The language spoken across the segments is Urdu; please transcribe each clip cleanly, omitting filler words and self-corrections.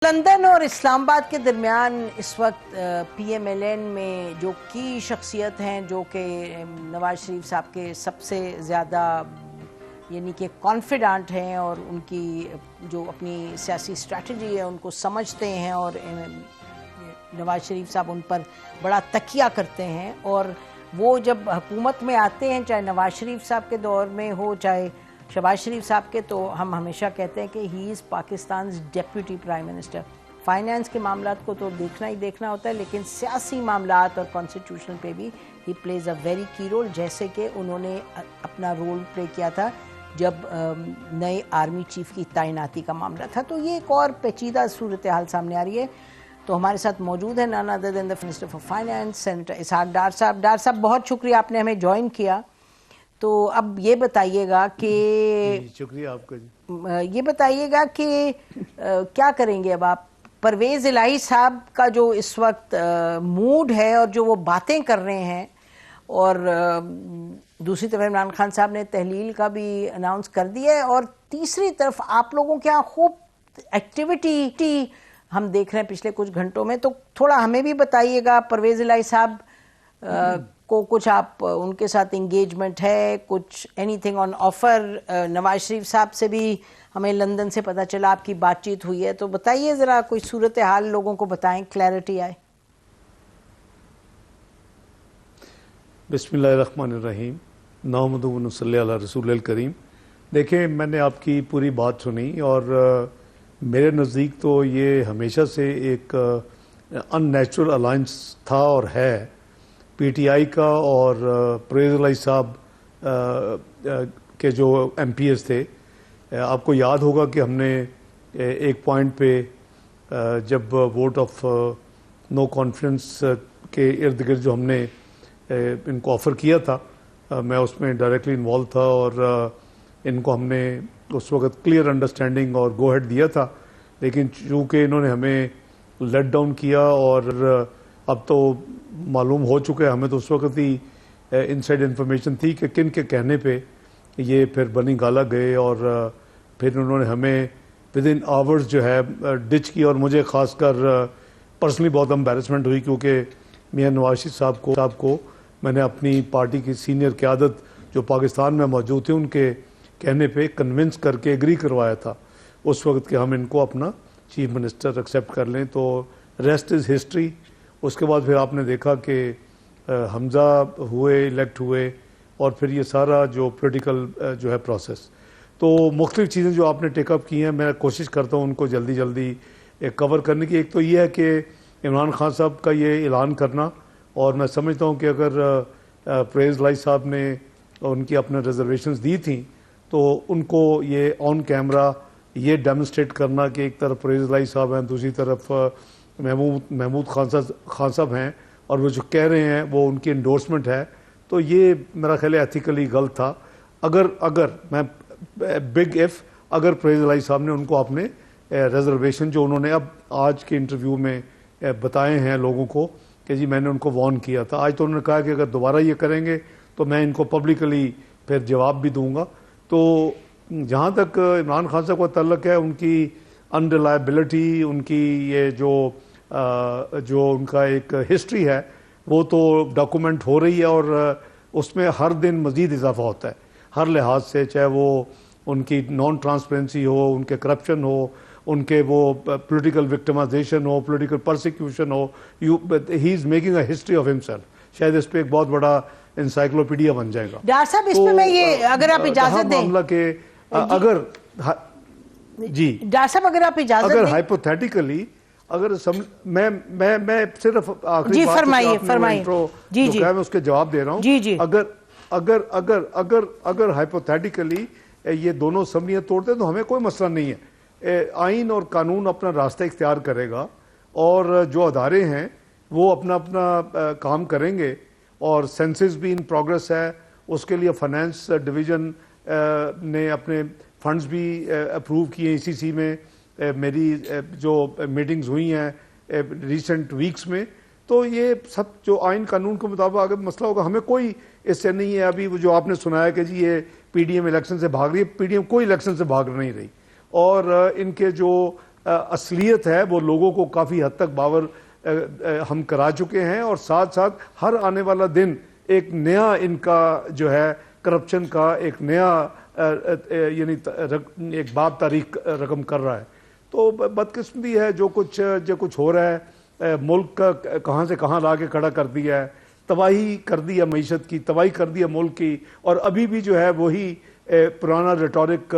لندن اور اسلام آباد کے درمیان اس وقت پی ایم ایل این میں جو کی شخصیت ہیں جو کہ نواز شریف صاحب کے سب سے زیادہ یعنی کہ کانفیڈنٹ ہیں اور ان کی جو اپنی سیاسی اسٹریٹجی ہے ان کو سمجھتے ہیں اور نواز شریف صاحب ان پر بڑا تکیہ کرتے ہیں اور وہ جب حکومت میں آتے ہیں چاہے نواز شریف صاحب کے دور میں ہو چاہے شہباز شریف صاحب کے تو ہم ہمیشہ کہتے ہیں کہ he is Pakistan's deputy prime minister. Finance کے معاملات کو تو دیکھنا ہی دیکھنا ہوتا ہے لیکن سیاسی معاملات اور کانسٹیٹیوشن پہ بھی ہی پلیز اے ویری کی رول جیسے کہ انہوں نے اپنا رول پلے کیا تھا جب نئے آرمی چیف کی تعیناتی کا معاملہ تھا. تو یہ ایک اور پیچیدہ صورتحال سامنے آ رہی ہے. تو ہمارے ساتھ موجود ہیں none other than the Minister for Finance senator Ishaq Dar sahib. Dar صاحب بہت شکریہ آپ نے ہمیں جوائن کیا. تو اب یہ بتائیے گا کہ شکریہ آپ کا یہ بتائیے گا کہ کیا کریں گے اب آپ پرویز الہی صاحب کا جو اس وقت موڈ ہے اور جو وہ باتیں کر رہے ہیں اور دوسری طرف عمران خان صاحب نے تحلیل کا بھی اناؤنس کر دیا ہے اور تیسری طرف آپ لوگوں کے یہاں خوب ایکٹیویٹی ہم دیکھ رہے ہیں پچھلے کچھ گھنٹوں میں. تو تھوڑا ہمیں بھی بتائیے گا پرویز الہی صاحب کو کچھ آپ ان کے ساتھ انگیجمنٹ ہے کچھ any thing on offer. Nawaz Sharif صاحب سے بھی ہمیں لندن سے پتہ چلا آپ کی بات چیت ہوئی ہے تو بتائیے ذرا کوئی صورتحال لوگوں کو بتائیں کلیئرٹی آئے. بسم اللہ الرحمن الرحیم نحمدہ و نصلی علی رسول الکریم. دیکھیں میں نے آپ کی پوری بات سنی اور میرے نزدیک تو یہ ہمیشہ سے ایک ان نیچرل الائنس تھا اور ہے پی ٹی آئی کا اور پرویز الہی صاحب کے جو ایم پی ایس تھے. آپ کو یاد ہوگا کہ ہم نے ایک پوائنٹ پہ جب ووٹ آف نو کانفیڈنس کے ارد گرد جو ہم نے ان کو آفر کیا تھا میں اس میں ڈائریکٹلی انوالو تھا اور ان کو ہم نے اس وقت کلیئر انڈرسٹینڈنگ اور گو ہیڈ دیا تھا. لیکن چونکہ انہوں نے ہمیں لیٹ ڈاؤن کیا اور اب تو معلوم ہو چکے ہمیں تو اس وقت ہی انسائڈ انفارمیشن تھی کہ کن کے کہنے پہ یہ پھر بنی گالا گئے اور پھر انہوں نے ہمیں ود ان آورز جو ہے ڈچ کی اور مجھے خاص کر پرسنلی بہت امبیرسمنٹ ہوئی کیونکہ میاں نواز شریف صاحب کو میں نے اپنی پارٹی کی سینئر قیادت جو پاکستان میں موجود تھے ان کے کہنے پہ کنونس کر کے ایگری کروایا تھا اس وقت کہ ہم ان کو اپنا چیف منسٹر ایکسیپٹ کر لیں. تو ریسٹ از ہسٹری. اس کے بعد پھر آپ نے دیکھا کہ حمزہ ہوئے الیکٹ ہوئے اور پھر یہ سارا جو پولیٹیکل جو ہے پروسیس. تو مختلف چیزیں جو آپ نے ٹیک اپ کی ہیں میں کوشش کرتا ہوں ان کو جلدی جلدی کور کرنے کی. ایک تو یہ ہے کہ عمران خان صاحب کا یہ اعلان کرنا اور میں سمجھتا ہوں کہ اگر پرویز الہی صاحب نے ان کی اپنے ریزرویشنز دی تھیں تو ان کو یہ آن کیمرہ یہ ڈیمونسٹریٹ کرنا کہ ایک طرف پرویز الہی صاحب ہیں دوسری طرف محمود خان صاحب ہیں اور وہ جو کہہ رہے ہیں وہ ان کی انڈورسمنٹ ہے تو یہ میرا خیال ہے ایتھیکلی غلط تھا. اگر میں بگ ایف اگر پرویز الہی صاحب نے ان کو اپنے ریزرویشن جو انہوں نے اب آج کے انٹرویو میں بتائے ہیں لوگوں کو کہ جی میں نے ان کو وارن کیا تھا آج تو انہوں نے کہا کہ اگر دوبارہ یہ کریں گے تو میں ان کو پبلکلی پھر جواب بھی دوں گا. تو جہاں تک عمران خان صاحب کا تعلق ہے ان کی انریلائبلٹی ان کی یہ جو ان کا ایک ہسٹری ہے وہ تو ڈاکومنٹ ہو رہی ہے اور اس میں ہر دن مزید اضافہ ہوتا ہے ہر لحاظ سے چاہے وہ ان کی نان ٹرانسپیرنسی ہو ان کے کرپشن ہو ان کے وہ political victimization who political persecution who he is making a history of himself. شاید اس پہ ایک بہت بڑا انسائکلوپیڈیا بن جائے گا. ڈار صاحب اس پہ میں یہ اگر آپ اجازت دیں معاملہ کہ اگر جی ڈار صاحب اگر آپ اجازت اگر دیں ہائپوتھیٹیکلی اگر میں صرف آخری بات فرمائیے جو کہ میں اس کے جواب دے رہا ہوں. اگر ہائپوتھیٹیکلی یہ دونوں اسمبلیاں توڑتے ہیں تو ہمیں کوئی مسئلہ نہیں ہے. آئین اور قانون اپنا راستہ اختیار کرے گا اور جو ادارے ہیں وہ اپنا کام کریں گے اور سینسس بھی ان پروگرس ہے اس کے لیے فائنانس ڈویژن نے اپنے فنڈز بھی اپروو کیے ای سی سی میں. میری جو میٹنگز ہوئی ہیں ریسنٹ ویکس میں تو یہ سب جو آئین قانون کے مطابق اگر مسئلہ ہوگا ہمیں کوئی اس سے نہیں ہے. ابھی جو آپ نے سنایا کہ جی یہ پی ڈی ایم الیکشن سے بھاگ رہی ہے پی ڈی ایم کوئی الیکشن سے بھاگ نہیں رہی اور ان کے جو اصلیت ہے وہ لوگوں کو کافی حد تک باور ہم کرا چکے ہیں، اور ساتھ ساتھ ہر آنے والا دن ایک نیا ان کا جو ہے کرپشن کا ایک نیا یعنی ایک باب تاریخ رقم کر رہا ہے. تو بدقسمتی ہے جو کچھ ہو رہا ہے. ملک کا کہاں سے کہاں لا کے کھڑا کر دیا ہے، تباہی کر دی ہے معیشت کی، تباہی کر دی ہے ملک کی، اور ابھی بھی جو ہے وہی پرانا ریٹورک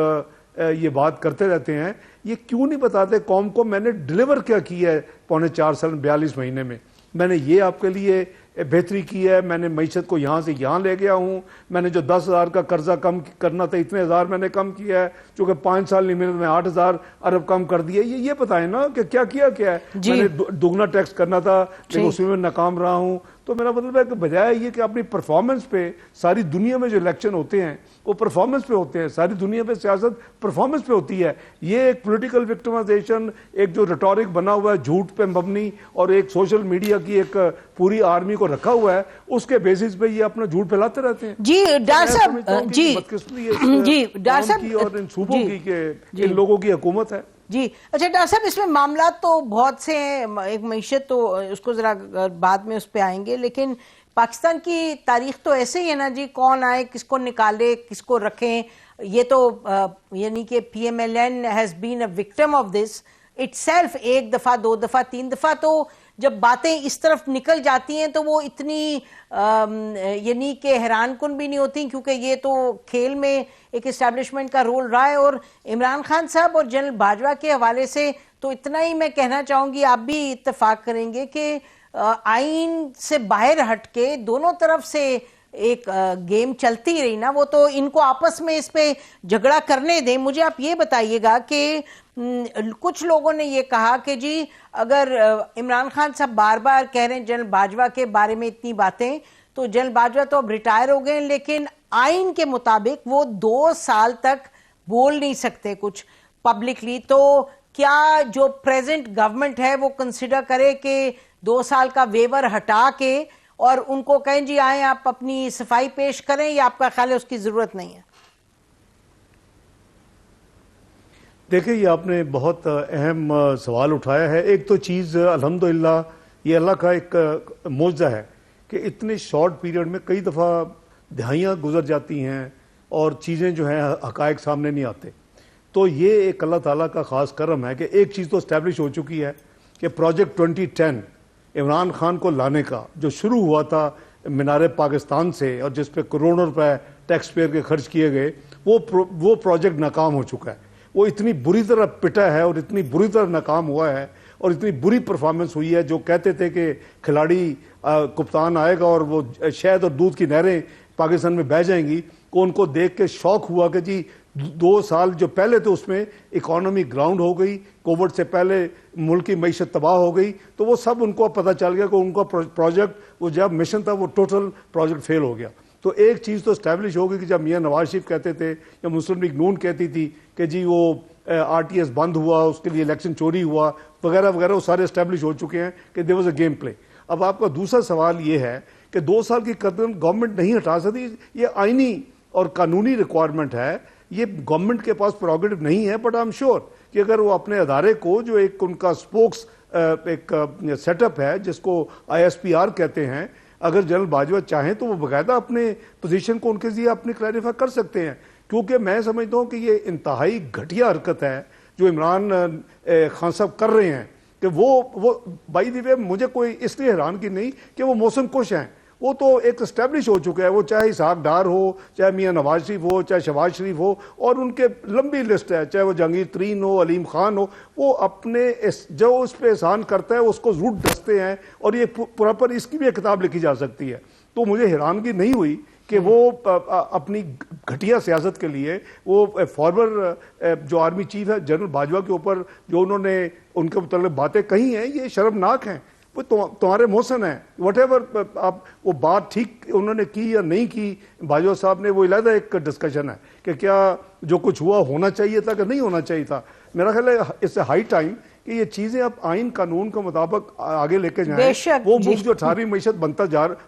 یہ بات کرتے رہتے ہیں. یہ کیوں نہیں بتاتے قوم کو میں نے ڈیلیور کیا کیا ہے پونے 4 سال 42 مہینے میں نے یہ آپ کے لیے بہتری کی ہے، میں نے معیشت کو یہاں سے یہاں لے گیا ہوں، میں نے جو 10,000 کا قرضہ کم کرنا تھا اتنے ہزار میں نے کم کیا ہے، چونکہ 5 سال نہیں ملے میں 8,000 ارب کم کر دیا. یہ بتائیں نا کہ کیا ہے. میں نے دگنا ٹیکس کرنا تھا لیکن اس میں ناکام رہا ہوں. تو میرا مطلب ہے کہ بجائے یہ کہ اپنی پرفارمنس پہ، ساری دنیا میں جو الیکشن ہوتے ہیں وہ پرفارمنس پہ ہوتے ہیں، ساری دنیا پہ سیاست پرفارمنس پہ ہوتی ہے. یہ ایک پولیٹیکل وکٹمائزیشن، ایک جو ریٹورک بنا ہوا ہے جھوٹ پہ مبنی، اور ایک سوشل میڈیا کی ایک پوری آرمی کو رکھا ہوا ہے، اس کے بیسس پہ یہ اپنا جھوٹ پھیلاتے رہتے ہیں. جی ڈاکٹر صاحب، جی ڈاکٹر صاحب اور ان صوبوں کی کہ ان لوگوں کی حکومت ہے. جی اچھا ڈاکٹر صاحب، اس میں معاملات تو بہت سے ہیں، ایک معیشت تو اس کو ذرا بعد میں اس پہ آئیں گے، لیکن پاکستان کی تاریخ تو ایسے ہی ہے نا جی، کون آئے کس کو نکالے کس کو رکھیں. یہ تو یعنی کہ P M L N has been a victim of this itself. 1 دفعہ 2 دفعہ 3 دفعہ تو جب باتیں اس طرف نکل جاتی ہیں تو وہ اتنی یعنی کہ حیران کن بھی نہیں ہوتی، کیونکہ یہ تو کھیل میں ایک اسٹیبلشمنٹ کا رول رہا ہے. اور عمران خان صاحب اور جنرل باجوہ کے حوالے سے تو اتنا ہی میں کہنا چاہوں گی، آپ بھی اتفاق کریں گے کہ آئین سے باہر ہٹ کے دونوں طرف سے ایک گیم چلتی رہی نا. وہ تو ان کو آپس میں اس پہ جھگڑا کرنے دیں. مجھے آپ یہ بتائیے گا کہ کچھ لوگوں نے یہ کہا کہ جی اگر عمران خان صاحب بار بار کہہ رہے ہیں جنرل باجوہ کے بارے میں اتنی باتیں، تو جنرل باجوہ تو اب ریٹائر ہو گئے، لیکن آئین کے مطابق وہ 2 سال تک بول نہیں سکتے کچھ پبلکلی. تو کیا جو پریزنٹ گورنمنٹ ہے وہ کنسیڈر کرے کہ 2 سال کا ویور ہٹا کے اور ان کو کہیں جی آئیں آپ اپنی صفائی پیش کریں، یا آپ کا خیال ہے اس کی ضرورت نہیں ہے؟ دیکھیں یہ آپ نے بہت اہم سوال اٹھایا ہے. ایک تو چیز الحمدللہ یہ اللہ کا ایک معجزہ ہے کہ اتنے شارٹ پیریڈ میں کئی دفعہ دہائیاں گزر جاتی ہیں اور چیزیں جو ہیں حقائق سامنے نہیں آتے. تو یہ ایک اللہ تعالیٰ کا خاص کرم ہے کہ ایک چیز تو اسٹیبلش ہو چکی ہے کہ پروجیکٹ 2010 عمران خان کو لانے کا جو شروع ہوا تھا مینار پاکستان سے، اور جس پہ کروڑوں روپے ٹیکس پیئر کے خرچ کیے گئے، وہ پروجیکٹ ناکام ہو چکا ہے. وہ اتنی بری طرح پٹا ہے اور اتنی بری طرح ناکام ہوا ہے اور اتنی بری پرفارمنس ہوئی ہے. جو کہتے تھے کہ کھلاڑی کپتان آئے گا اور وہ شہد اور دودھ کی نہریں پاکستان میں بہہ جائیں گی، کو ان کو دیکھ کے شوق ہوا کہ جی 2 سال جو پہلے تھے اس میں اکانومی گراؤنڈ ہو گئی، کووڈ سے پہلے ملک کی معیشت تباہ ہو گئی. تو وہ سب ان کو پتہ چل گیا کہ ان کا پروجیکٹ، وہ جب مشن تھا وہ ٹوٹل پروجیکٹ فیل ہو گیا. تو ایک چیز تو اسٹیبلش ہو گئی کہ جب میاں نواز شریف کہتے تھے یا مسلم لیگ نون کہتی تھی کہ جی وہ آر ٹی ایس بند ہوا، اس کے لیے الیکشن چوری ہوا وغیرہ وغیرہ، وہ سارے اسٹیبلش ہو چکے ہیں کہ there was a game play. اب آپ کا دوسرا سوال یہ ہے کہ 2 سال کی قدم گورنمنٹ نہیں ہٹا سکتی. یہ آئینی اور قانونی ریکوائرمنٹ ہے، یہ گورنمنٹ کے پاس پروگیٹو نہیں ہے. بٹ آئی ایم شیور کہ اگر وہ اپنے ادارے کو، جو ایک ان کا سپوکس ایک سیٹ اپ ہے جس کو ISPR کہتے ہیں، اگر جنرل باجوہ چاہیں تو وہ باقاعدہ اپنے پوزیشن کو ان کے ذریعے اپنی کلیریفائی کر سکتے ہیں. کیونکہ میں سمجھتا ہوں کہ یہ انتہائی گھٹیا حرکت ہے جو عمران خان صاحب کر رہے ہیں کہ وہ بائی دی وے مجھے کوئی اس لیے حیران کی نہیں کہ وہ موسم کش ہیں. وہ تو ایک اسٹیبلش ہو چکا ہے، وہ چاہے اسحاق ڈار ہو، چاہے میاں نواز شریف ہو، چاہے شہباز شریف ہو، اور ان کے لمبی لسٹ ہے، چاہے وہ جہانگیر ترین ہو، علیم خان ہو. وہ اپنے جو اس پہ احسان کرتا ہے اس کو ضرور ڈستے ہیں، اور یہ پراپر اس کی بھی ایک کتاب لکھی جا سکتی ہے. تو مجھے حیرانگی نہیں ہوئی کہ وہ اپنی گھٹیا سیاست کے لیے وہ فارمر جو آرمی چیف ہے جنرل باجوہ کے اوپر جو انہوں نے ان کے متعلق باتیں کہی ہیں، یہ شرمناک ہیں. وہ تمہارے محسن ہیں، وٹ ایور آپ وہ بات ٹھیک انہوں نے کی یا نہیں کی باجوہ صاحب نے، وہ علیحدہ ایک ڈسکشن ہے کہ کیا جو کچھ ہوا ہونا چاہیے تھا کہ نہیں ہونا چاہیے تھا. میرا خیال ہے اس سے ہائی ٹائم کہ یہ چیزیں اب آئین قانون کے مطابق آگے لے کے جائیں. وہ ملک جو 18ویں معیشت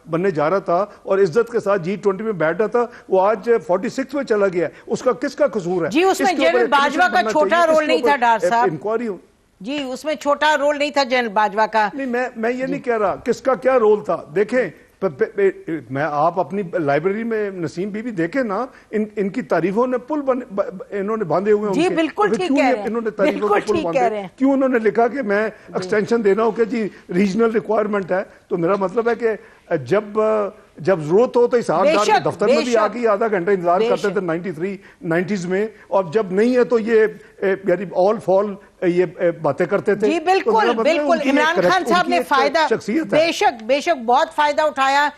بننے جا رہا تھا اور عزت کے ساتھ G20 میں بیٹھ رہا تھا، وہ آج 46 میں چلا گیا. اس کا کس کا قصور ہے؟ جی اس میں جنرل باجوہ کا چھوٹا رول نہیں تھا ڈار صاحب. انکوائری جی اس میں چھوٹا رول نہیں تھا جنرل باجوہ کا. نہیں میں یہ نہیں کہہ رہا کس کا کیا رول تھا. دیکھیں میں آپ اپنی لائبریری میں نسیم بی بی دیکھیں نا, ان کی تعریفوں نے پل انہوں نے باندھے ہوئے ہیں. جی بالکل ٹھیک کہہ رہے ہیں, انہوں نے تعریفوں نے پل باندھے, کیوں انہوں نے لکھا کہ میں ایکسٹینشن دینا ہو کہ جی ریجنل ریکوائرمنٹ ہے. تو میرا مطلب ہے کہ جب ضرورت ہو تو حساب دار دفتر میں بھی آگئی آدھا گھنٹہ انتظار کرتے تھے 90s میں, اور جب نہیں ہے تو یہ یعنی آل فال یہ باتیں کرتے تھے. جی بالکل بالکل, عمران خان صاحب نے فائدہ بے شک بہت فائدہ اٹھایا.